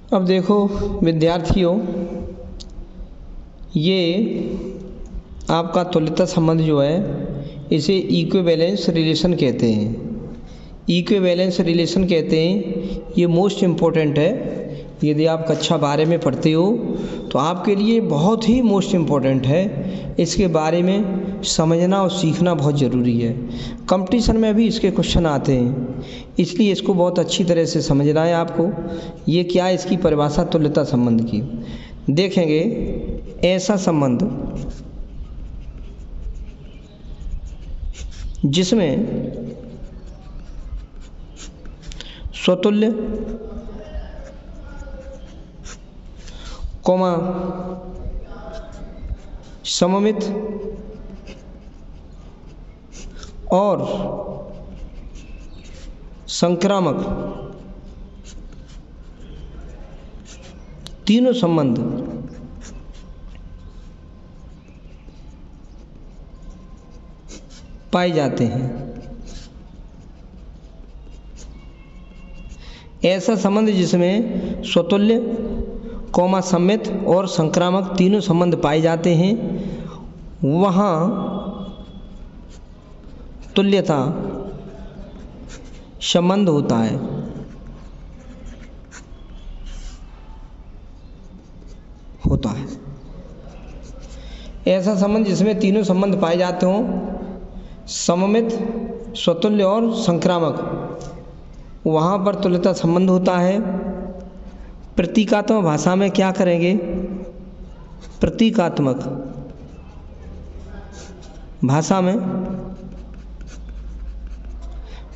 अब देखो विद्यार्थियों, ये आपका तुल्यता संबंध जो है इसे इक्विवेलेंस रिलेशन कहते हैं। इक्विवेलेंस रिलेशन कहते हैं, ये मोस्ट इम्पोर्टेंट है। यदि आप कक्षा 12 में पढ़ते हो तो आपके लिए बहुत ही मोस्ट इम्पोर्टेंट है। इसके बारे में समझना और सीखना बहुत ज़रूरी है। कंपटीशन में भी इसके क्वेश्चन आते हैं, इसलिए इसको बहुत अच्छी तरह से समझना है आपको। ये क्या है, इसकी परिभाषा तुल्यता संबंध की देखेंगे। ऐसा संबंध जिसमें स्वतुल्य कोमा सममित और संक्रामक तीनों संबंध पाए जाते हैं। ऐसा संबंध जिसमें स्वतुल्य कोमा सममित और संक्रामक तीनों संबंध पाए जाते हैं, वहाँ तुल्यता संबंध होता है। ऐसा संबंध जिसमें तीनों संबंध पाए जाते हों, सममित, स्वतुल्य और संक्रामक, वहाँ पर तुल्यता संबंध होता है। प्रतीकात्मक भाषा में क्या करेंगे? प्रतीकात्मक भाषा में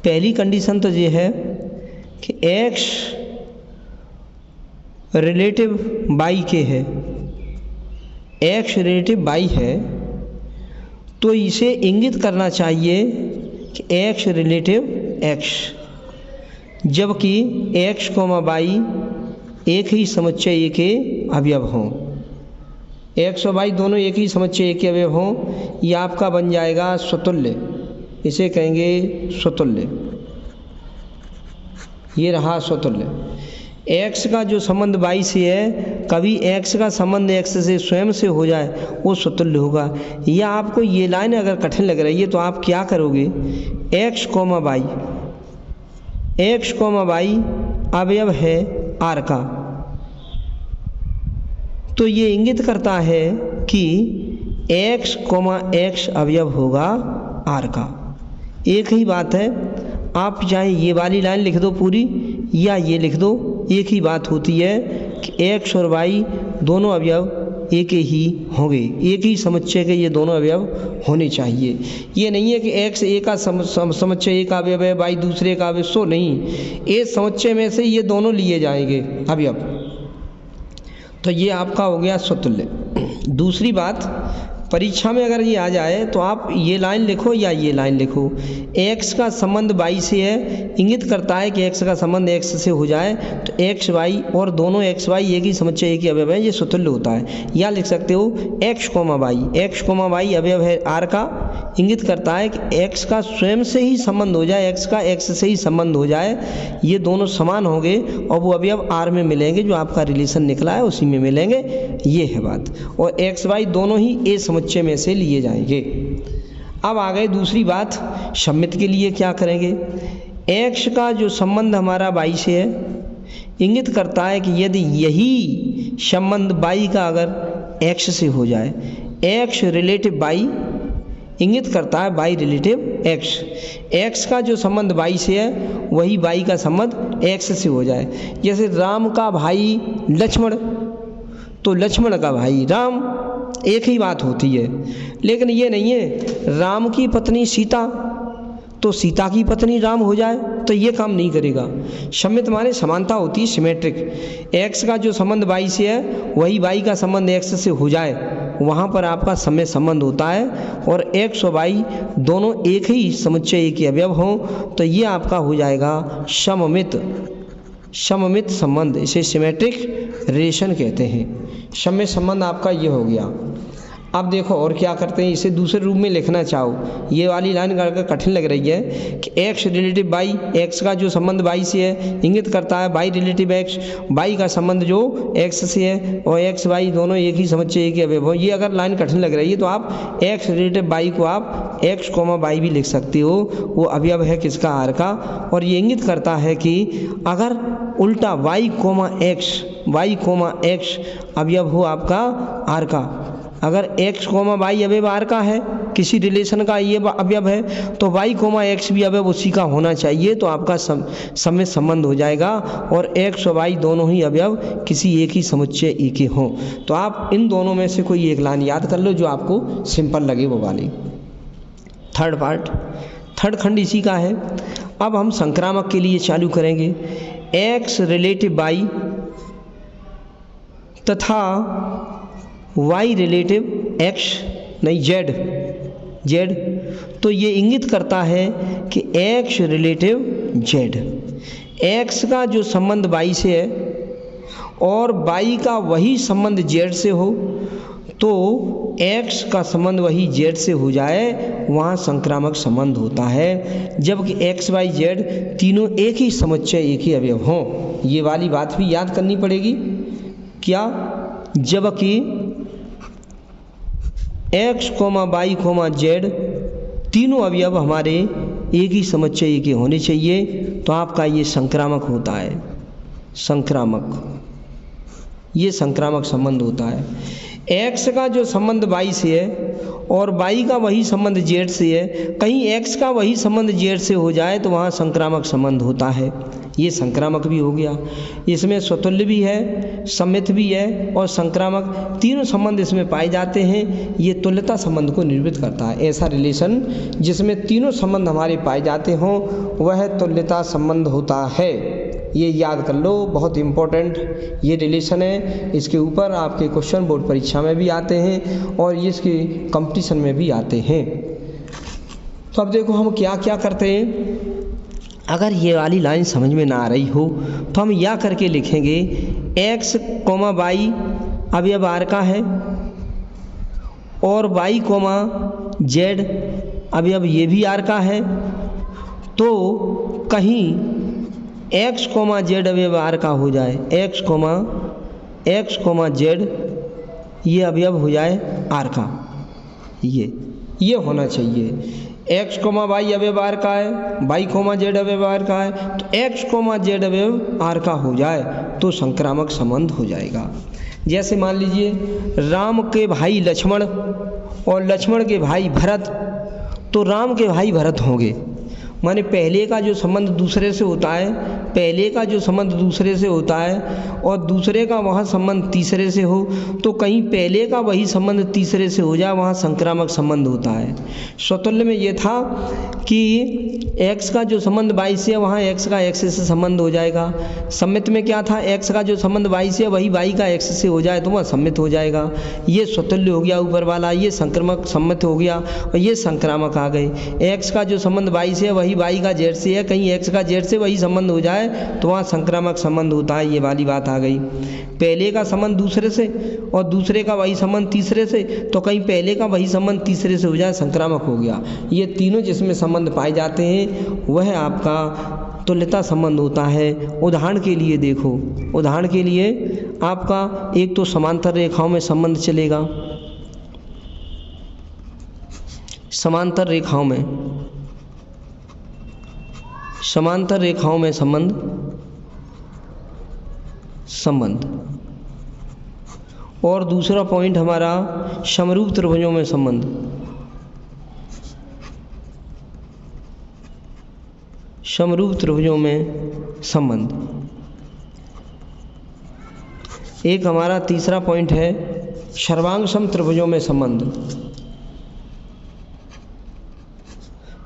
पहली कंडीशन तो ये है कि x रिलेटिव y के है। x रिलेटिव y है तो इसे इंगित करना चाहिए कि x रिलेटिव x, जबकि x, y एक ही समुच्चय के अवयव हों। x और y दोनों एक ही समुच्चय के अवयव हों, यह आपका बन जाएगा स्वतुल्य। इसे कहेंगे स्वतुल्य। ये रहा स्वतुल्य। x का जो संबंध y से है, कभी x का संबंध x से स्वयं से हो जाए वो स्वतुल्य होगा। या आपको ये लाइन अगर कठिन लग रही है तो आप क्या करोगे? x, y अवयव है r का, तो ये इंगित करता है कि x, अवयव होगा r का। एक ही बात है, आप चाहे ये वाली लाइन लिख दो पूरी या ये लिख दो, एक ही बात होती है कि x और y दोनों अवयव एक ही होंगे, एक ही समुच्चय के ये दोनों अवयव होने चाहिए। ये नहीं है कि x एक का समुच्चय एक अवयव है, y दूसरे का अवयव, सो नहीं, एक समुच्चय में से ये दोनों लिए जाएंगे अवयव। तो ये आपका हो गया स्वतुल्य। दूसरी बात, परीक्षा में अगर ये आ जाए तो आप ये लाइन लिखो या ये लाइन लिखो, x का संबंध y से है, इंगित करता है कि x का संबंध x से हो जाए तो x, y और दोनों x, y एक ही समुच्चय एक ही अवयव है, ये स्वतुल्य होता है। या लिख सकते हो x, y अवयव है r का, इंगित करता है कि x का स्वयं से ही संबंध हो जाए, x का x से ही संबंध हो जाए, ये दोनों समान होंगे और वो अवयव r में मिलेंगे, जो आपका रिलेशन निकला है उसी में मिलेंगे। ये है बात। और x, y दोनों ही ए समुच्चय में से लिए जाएंगे। अब आ गए दूसरी बात, सममित के लिए क्या करेंगे? x का जो संबंध हमारा y से है, इंगित करता है कि यदि यही संबंध y का अगर x से हो जाए, x रिलेटिव y इंगित करता है y रिलेटिव x का जो संबंध y से है वही y का संबंध x से हो जाए। जैसे राम का भाई लक्ष्मण, तो लक्ष्मण का भाई राम, एक ही बात होती है। लेकिन ये नहीं है राम की पत्नी सीता तो सीता की पत्नी राम हो जाए, तो ये काम नहीं करेगा। सममित माने समानता होती है, सिमेट्रिक। x का जो संबंध y से है वही y का संबंध x से हो जाए, वहाँ पर आपका समय संबंध होता है। और x और y दोनों एक ही समुच्चय के अवयव हों तो ये आपका हो जाएगा सममित संबंध। इसे सिमेट्रिक रिलेशन कहते हैं। सममित संबंध आपका ये हो गया। अब देखो और क्या करते हैं, इसे दूसरे रूप में लिखना चाहो, ये वाली लाइन अगर कठिन लग रही है कि x रिलेटिव वाई, x का जो संबंध y से है इंगित करता है y रिलेटिव x, y का संबंध जो x से है और x y दोनों एक ही समुच्चय एक ही अवयव हो। ये अगर लाइन कठिन लग रही है तो आप x रिलेटिव y को आप x, y भी लिख सकते हो, वो अवयव है किसका, r का। और ये इंगित करता है कि अगर उल्टा y, x अवयव हो आपका r का, अगर x, y अवयव r का है, किसी रिलेशन का ये अवयव है, तो y, x भी अवयव उसी का होना चाहिए, तो आपका समय संबंध हो जाएगा और x और y दोनों ही अवयव किसी एक ही समुच्चय ए के हों। तो आप इन दोनों में से कोई एक लाइन याद कर लो जो आपको सिंपल लगे वो वाली। थर्ड खंड इसी का है। अब हम संक्रामक के लिए चालू करेंगे। x रिलेटिव y तथा y रिलेटिव x, नहीं z, तो ये इंगित करता है कि x रिलेटिव z, x का जो संबंध y से है और y का वही संबंध z से हो, तो x का संबंध वही z से हो जाए, वहाँ संक्रामक संबंध होता है। जबकि x, y, z तीनों एक ही समुच्चय एक ही अवयव हों। ये वाली बात भी याद करनी पड़ेगी। क्या, जबकि x, y, z तीनों अवयव हमारे एक ही समुच्चय के होने चाहिए, तो आपका ये संक्रामक होता है। ये संक्रामक संबंध होता है। x का जो संबंध y से है और y का वही संबंध z से है, कहीं x का वही संबंध z से हो जाए तो वहाँ संक्रामक संबंध होता है। ये संक्रामक भी हो गया। इसमें स्वतुल्य भी है, सम्मित भी है और संक्रामक, तीनों संबंध इसमें पाए जाते हैं। ये तुल्यता संबंध को निर्मित करता है। ऐसा रिलेशन जिसमें तीनों संबंध हमारे पाए जाते हों वह तुल्यता संबंध होता है। ये याद कर लो, बहुत इम्पोर्टेंट ये रिलेशन है। इसके ऊपर आपके क्वेश्चन बोर्ड परीक्षा में भी आते हैं और इसके कंपटीशन में भी आते हैं। तो अब देखो हम क्या क्या करते हैं। अगर ये वाली लाइन समझ में ना आ रही हो तो हम या करके लिखेंगे x, y अवयव r का है और y, z अवयव ये भी r का है, तो कहीं x, z अवयव r का हो जाए, x, z ये अवयव हो जाए r का। ये होना चाहिए। x, y अवयव r का है, y, z अवयव r का है, तो x, z अवयव r का हो जाए तो संक्रामक संबंध हो जाएगा। जैसे मान लीजिए राम के भाई लक्ष्मण और लक्ष्मण के भाई भरत, तो राम के भाई भरत होंगे, माने पहले का जो संबंध दूसरे से होता है, और दूसरे का वहाँ संबंध तीसरे से हो, तो कहीं पहले का वही संबंध तीसरे से हो जाए, वहाँ संक्रामक संबंध होता है। स्वतुल्य में ये था कि x का जो संबंध y से है वहाँ x का x से संबंध हो जाएगा। सम्मित में क्या था, x का जो संबंध y से है वही y का x से हो जाए तो वह सम्मित हो जाएगा। ये स्वतुल्य हो गया ऊपर वाला, ये संक्रामक सम्मित हो गया और ये संक्रामक आ गए। x का जो संबंध y से है वही y का z से है, कहीं x का z से वही संबंध हो जाए तो वहाँ संक्रामक संबंध होता है। ये वाली बात आ गई। पहले का संबंध दूसरे से और दूसरे का वही संबंध तीसरे से, तो कहीं पहले का वही संबंध तीसरे से हो जाए, संक्रामक हो गया। ये तीनों जिसमें संबंध पाए जाते हैं वह आपका तुल्यता संबंध होता है। उदाहरण के लिए देखो, उदाहरण के लिए आपका एक तो समांतर रेखाओं में संबंध चलेगा। समांतर रेखाओं में संबंध और दूसरा पॉइंट हमारा समरूप त्रिभुजों में संबंध। समरूप त्रिभुजों में संबंध। एक हमारा तीसरा पॉइंट है सर्वांगसम त्रिभुजों में संबंध।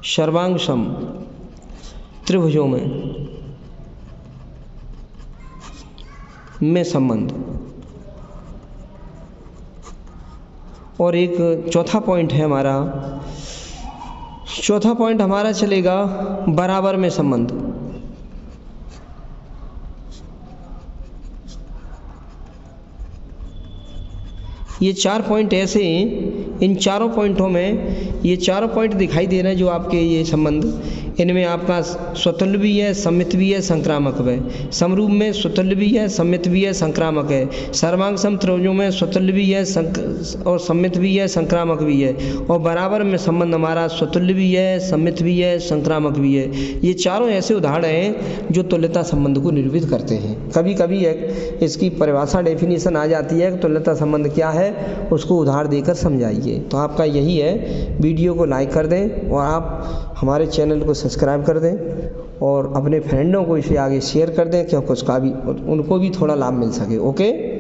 सर्वांगसम त्रिभुजों में संबंध। और एक चौथा पॉइंट है हमारा, चौथा पॉइंट हमारा चलेगा बराबर में संबंध। ये चार पॉइंट ऐसे हैं इन चारों पॉइंटों में ये चारों पॉइंट दिखाई दे रहे हैं जो आपके ये संबंध, इनमें आपका स्वतुल्य भी है, सम्मित भी है, संक्रामक भी है। समरूप में स्वतुल्य भी है, सम्मित भी है, संक्रामक है। सर्वांग सम त्रिभुजों में स्वतुल्य भी है और सम्मित भी है, संक्रामक भी है। और बराबर में संबंध हमारा स्वतुल्य भी है, सम्मित भी है, संक्रामक भी है। ये चारों ऐसे उदाहरण हैं जो तुल्यता संबंध को निरूपित करते हैं। कभी कभी एक इसकी परिभाषा डेफिनेशन आ जाती है कि तुल्यता संबंध क्या है, उसको उदाहरण देकर समझाइए। तो आपका यही है, वीडियो को लाइक कर दें और आप हमारे चैनल को सब्सक्राइब कर दें और अपने फ्रेंडों को इसे आगे शेयर कर दें, क्योंकि उसका भी उनको भी थोड़ा लाभ मिल सके। ओके।